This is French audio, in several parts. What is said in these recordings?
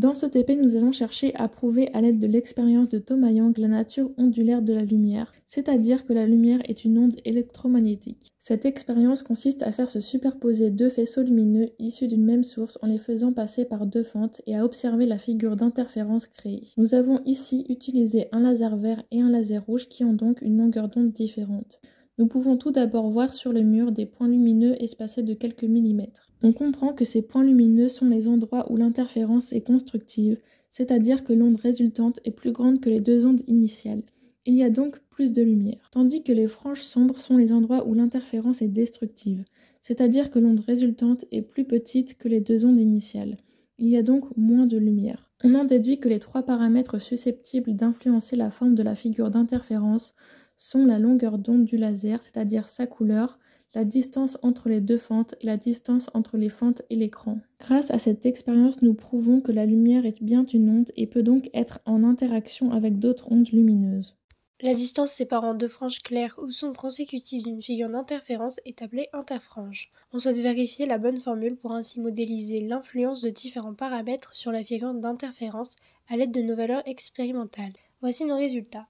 Dans ce TP, nous allons chercher à prouver à l'aide de l'expérience de Thomas Young la nature ondulaire de la lumière, c'est-à-dire que la lumière est une onde électromagnétique. Cette expérience consiste à faire se superposer deux faisceaux lumineux issus d'une même source en les faisant passer par deux fentes et à observer la figure d'interférence créée. Nous avons ici utilisé un laser vert et un laser rouge qui ont donc une longueur d'onde différente. Nous pouvons tout d'abord voir sur le mur des points lumineux espacés de quelques millimètres. On comprend que ces points lumineux sont les endroits où l'interférence est constructive, c'est-à-dire que l'onde résultante est plus grande que les deux ondes initiales. Il y a donc plus de lumière. Tandis que les franges sombres sont les endroits où l'interférence est destructive, c'est-à-dire que l'onde résultante est plus petite que les deux ondes initiales. Il y a donc moins de lumière. On en déduit que les trois paramètres susceptibles d'influencer la forme de la figure d'interférence sont la longueur d'onde du laser, c'est-à-dire sa couleur, la distance entre les deux fentes et la distance entre les fentes et l'écran. Grâce à cette expérience, nous prouvons que la lumière est bien une onde et peut donc être en interaction avec d'autres ondes lumineuses. La distance séparant deux franges claires ou sombres consécutives d'une figure d'interférence est appelée interfrange. On souhaite vérifier la bonne formule pour ainsi modéliser l'influence de différents paramètres sur la figure d'interférence à l'aide de nos valeurs expérimentales. Voici nos résultats.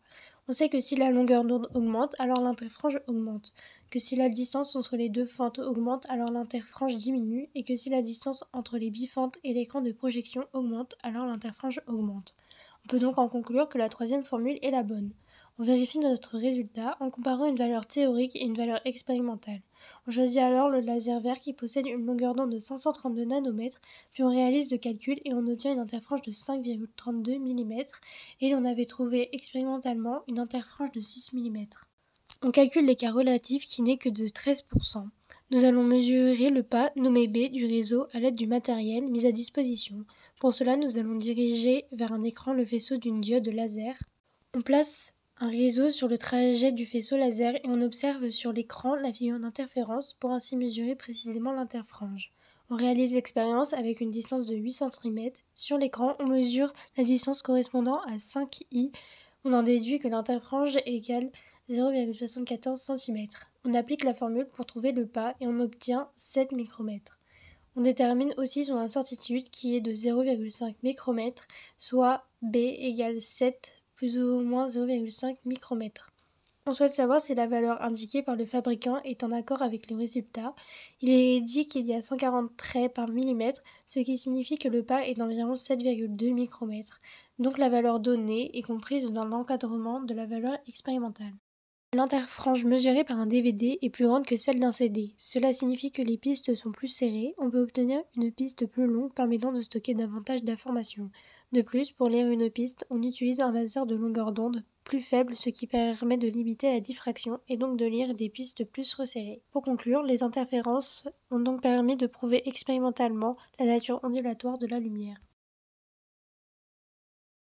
On sait que si la longueur d'onde augmente, alors l'interfrange augmente, que si la distance entre les deux fentes augmente, alors l'interfrange diminue, et que si la distance entre les bifentes et l'écran de projection augmente, alors l'interfrange augmente. On peut donc en conclure que la troisième formule est la bonne. On vérifie notre résultat en comparant une valeur théorique et une valeur expérimentale. On choisit alors le laser vert qui possède une longueur d'onde de 532 nanomètres, puis on réalise le calcul et on obtient une interfrange de 5,32 mm et l'on avait trouvé expérimentalement une interfrange de 6 mm. On calcule l'écart relatif qui n'est que de 13%. Nous allons mesurer le pas nommé B du réseau à l'aide du matériel mis à disposition. Pour cela, nous allons diriger vers un écran le faisceau d'une diode laser. On place un réseau sur le trajet du faisceau laser et on observe sur l'écran la figure d'interférence pour ainsi mesurer précisément l'interfrange. On réalise l'expérience avec une distance de 8 cm. Sur l'écran, on mesure la distance correspondant à 5 i. On en déduit que l'interfrange égale 0,74 cm. On applique la formule pour trouver le pas et on obtient 7 micromètres. On détermine aussi son incertitude qui est de 0,5 micromètres, soit B égale 7 plus ou moins 0,5 micromètres. On souhaite savoir si la valeur indiquée par le fabricant est en accord avec les résultats. Il est dit qu'il y a 140 traits par millimètre, ce qui signifie que le pas est d'environ 7,2 micromètres. Donc la valeur donnée est comprise dans l'encadrement de la valeur expérimentale. L'interfrange mesurée par un DVD est plus grande que celle d'un CD. Cela signifie que les pistes sont plus serrées. On peut obtenir une piste plus longue permettant de stocker davantage d'informations. De plus, pour lire une piste, on utilise un laser de longueur d'onde plus faible, ce qui permet de limiter la diffraction et donc de lire des pistes plus resserrées. Pour conclure, les interférences ont donc permis de prouver expérimentalement la nature ondulatoire de la lumière.